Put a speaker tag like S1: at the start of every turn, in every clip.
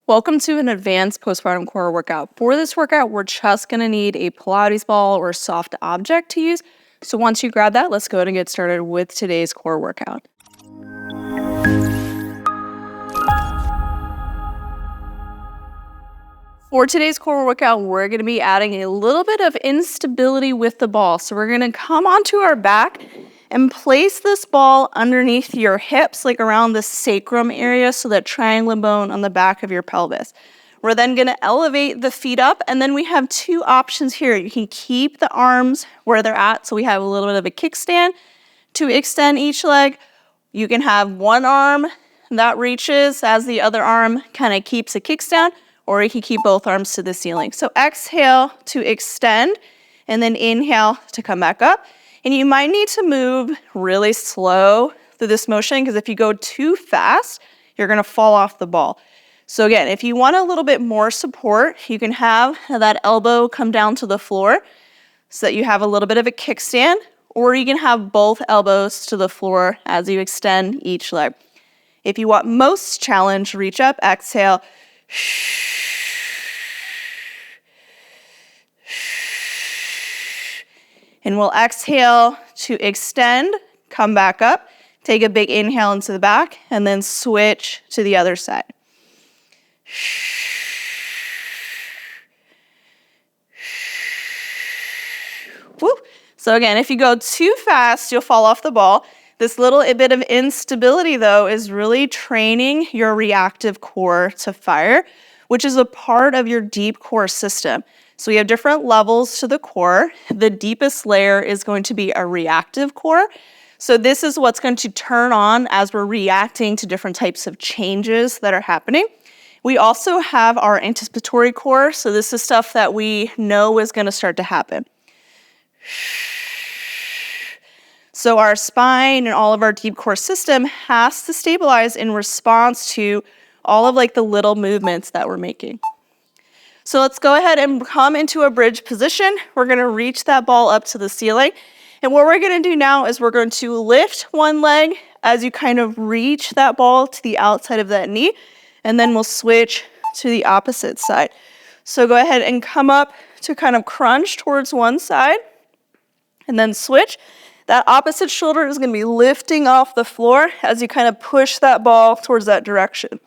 S1: Welcome to an advanced postpartum core workout. For this workout, we're just going to need a Pilates ball or soft object to use. So once you grab that, let's go ahead and get started with today's core workout. For today's core workout, we're going to be adding a little bit of instability with the ball. So we're going to come onto our back and place this ball underneath your hips, like around the sacrum area, so that triangular bone on the back of your pelvis. We're then going to elevate the feet up, and then we have two options here. You can keep the arms where they're at, so we have a little bit of a kickstand to extend each leg. You can have one arm that reaches as the other arm kind of keeps a kickstand, or you can keep both arms to the ceiling. So exhale to extend, and then inhale to come back up. And you might need to move really slow through this motion, because if you go too fast, you're gonna fall off the ball. So again, if you want a little bit more support, you can have that elbow come down to the floor so that you have a little bit of a kickstand, or you can have both elbows to the floor as you extend each leg. If you want most challenge, reach up, exhale. And we'll exhale to extend, come back up, take a big inhale into the back, and then switch to the other side. Woo. So again, if you go too fast, you'll fall off the ball. This little bit of instability, though, is really training your reactive core to fire, which is a part of your deep core system. So we have different levels to the core. The deepest layer is going to be a reactive core. So this is what's going to turn on as we're reacting to different types of changes that are happening. We also have our anticipatory core. So this is stuff that we know is going to start to happen. So our spine and all of our deep core system has to stabilize in response to all of the little movements that we're making. So let's go ahead and come into a bridge position. We're gonna reach that ball up to the ceiling. And what we're gonna do now is we're going to lift one leg as you kind of reach that ball to the outside of that knee, and then we'll switch to the opposite side. So go ahead and come up to kind of crunch towards one side, and then switch. That opposite shoulder is gonna be lifting off the floor as you kind of push that ball towards that direction.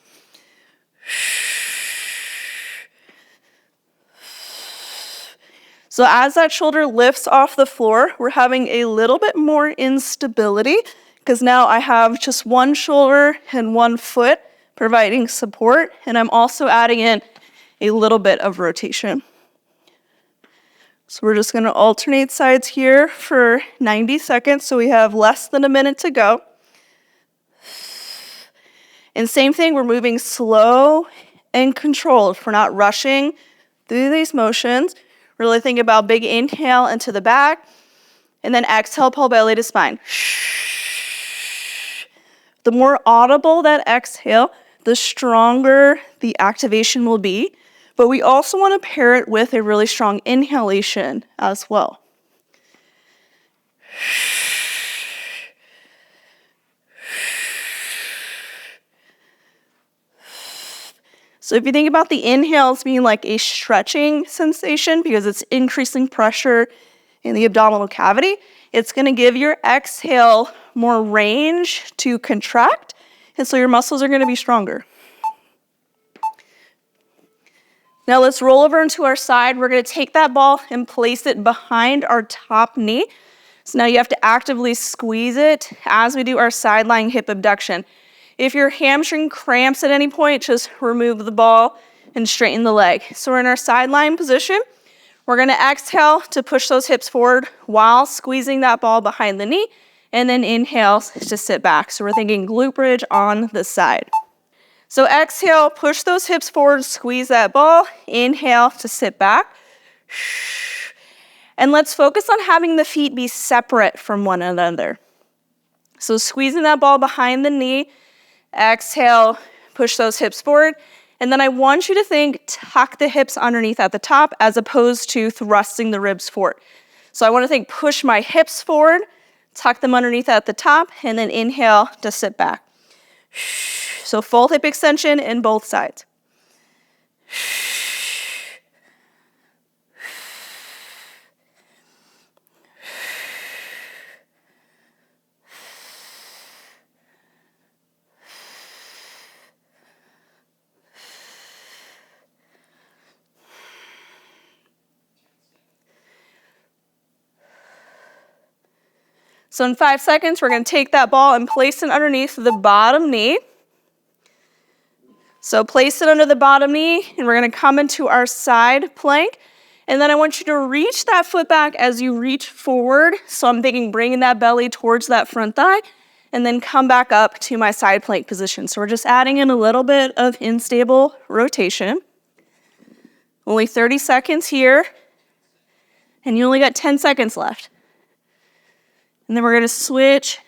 S1: So as that shoulder lifts off the floor, we're having a little bit more instability, because now I have just one shoulder and one foot providing support, and I'm also adding in a little bit of rotation. So we're just gonna alternate sides here for 90 seconds, so we have less than a minute to go. And same thing, we're moving slow and controlled. We're not rushing through these motions. Really think about big inhale into the back, and then exhale, pull belly to spine. The more audible that exhale, the stronger the activation will be, but we also want to pair it with a really strong inhalation as well. So if you think about the inhales being like a stretching sensation, because it's increasing pressure in the abdominal cavity, it's going to give your exhale more range to contract, and so your muscles are going to be stronger. Now let's roll over into our side. We're going to take that ball and place it behind our top knee. So now you have to actively squeeze it as we do our sideline hip abduction. If your hamstring cramps at any point, just remove the ball and straighten the leg. So we're in our sideline position. We're gonna exhale to push those hips forward while squeezing that ball behind the knee, and then inhale to sit back. So we're thinking glute bridge on the side. So exhale, push those hips forward, squeeze that ball, inhale to sit back. And let's focus on having the feet be separate from one another. So squeezing that ball behind the knee, exhale, push those hips forward, and then I want you to think tuck the hips underneath at the top as opposed to thrusting the ribs forward. So I want to think push my hips forward, tuck them underneath at the top, and then inhale to sit back. So full hip extension in both sides. So in 5 seconds, we're gonna take that ball and place it underneath the bottom knee. So place it under the bottom knee, and we're gonna come into our side plank. And then I want you to reach that foot back as you reach forward. So I'm thinking bringing that belly towards that front thigh, and then come back up to my side plank position. So we're just adding in a little bit of unstable rotation. Only 30 seconds here, and you only got 10 seconds left. And then we're gonna switch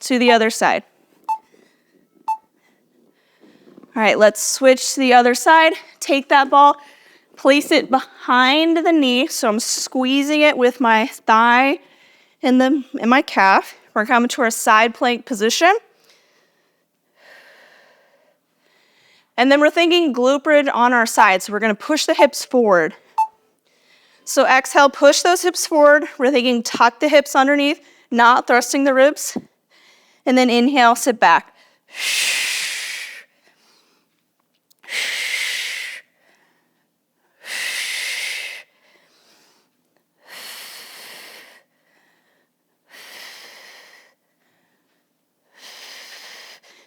S1: to the other side. All right, let's switch to the other side. Take that ball, place it behind the knee. So I'm squeezing it with my thigh and my calf. We're coming to our side plank position. And then we're thinking glute bridge on our side. So we're gonna push the hips forward. So exhale, push those hips forward. We're thinking tuck the hips underneath, not thrusting the ribs. And then inhale, sit back.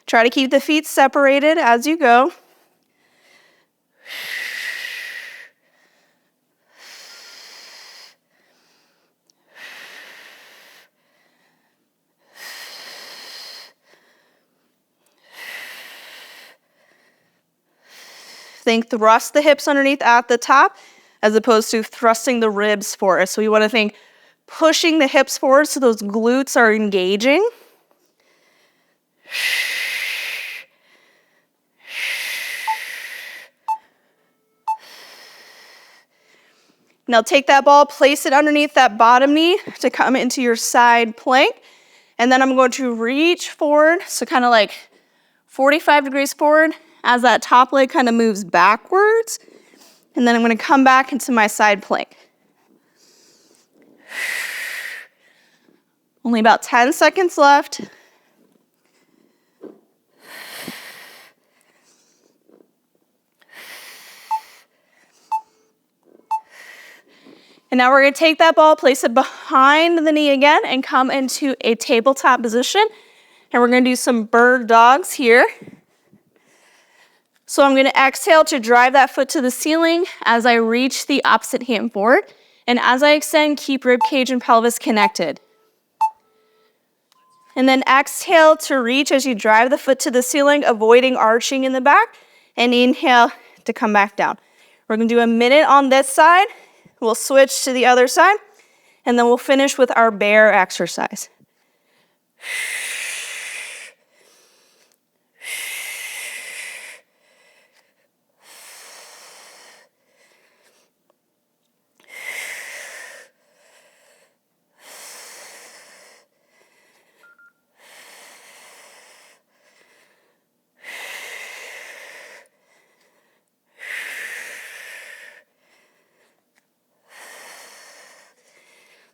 S1: Try to keep the feet separated as you go. Think thrust the hips underneath at the top as opposed to thrusting the ribs forward. So we want to think pushing the hips forward so those glutes are engaging. Now take that ball, place it underneath that bottom knee to come into your side plank. And then I'm going to reach forward, so kind of like 45 degrees forward as that top leg kind of moves backwards. And then I'm going to come back into my side plank. Only about 10 seconds left. And now we're gonna take that ball, place it behind the knee again, and come into a tabletop position. And we're gonna do some bird dogs here. So I'm gonna exhale to drive that foot to the ceiling as I reach the opposite hand forward. And as I extend, keep rib cage and pelvis connected. And then exhale to reach as you drive the foot to the ceiling, avoiding arching in the back. And inhale to come back down. We're gonna do a minute on this side. We'll switch to the other side, and then we'll finish with our bear exercise.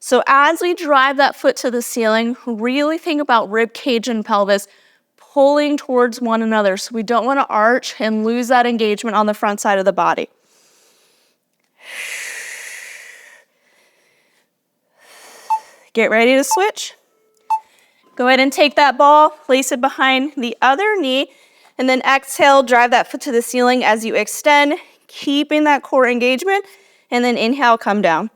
S1: So as we drive that foot to the ceiling, really think about rib cage and pelvis pulling towards one another. So we don't want to arch and lose that engagement on the front side of the body. Get ready to switch. Go ahead and take that ball, place it behind the other knee, and then exhale, drive that foot to the ceiling as you extend, keeping that core engagement, and then inhale, come down.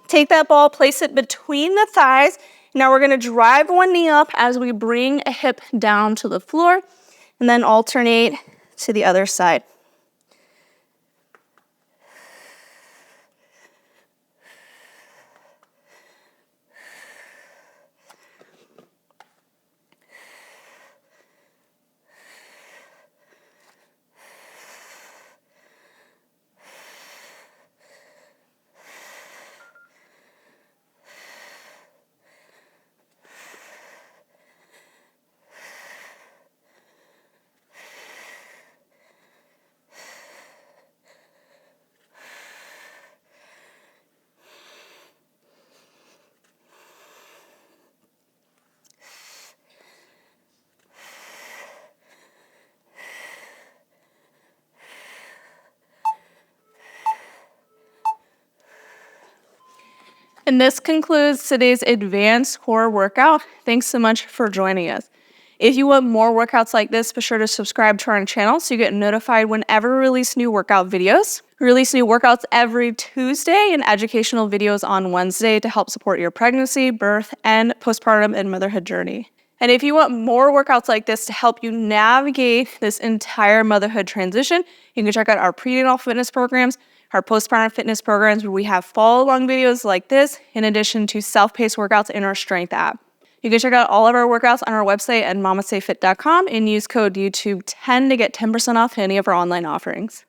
S1: Take that ball, place it between the thighs. Now we're gonna drive one knee up as we bring a hip down to the floor, and then alternate to the other side. And this concludes today's advanced core workout. Thanks so much for joining us. If you want more workouts like this, be sure to subscribe to our channel so you get notified whenever we release new workout videos. We release new workouts every Tuesday and educational videos on Wednesday to help support your pregnancy, birth, and postpartum and motherhood journey. And if you want more workouts like this to help you navigate this entire motherhood transition, you can check out our prenatal fitness programs, our postpartum fitness programs, where we have follow-along videos like this, in addition to self-paced workouts in our Strength app. You can check out all of our workouts on our website at mamasayfit.com and use code YouTube10 to get 10% off any of our online offerings.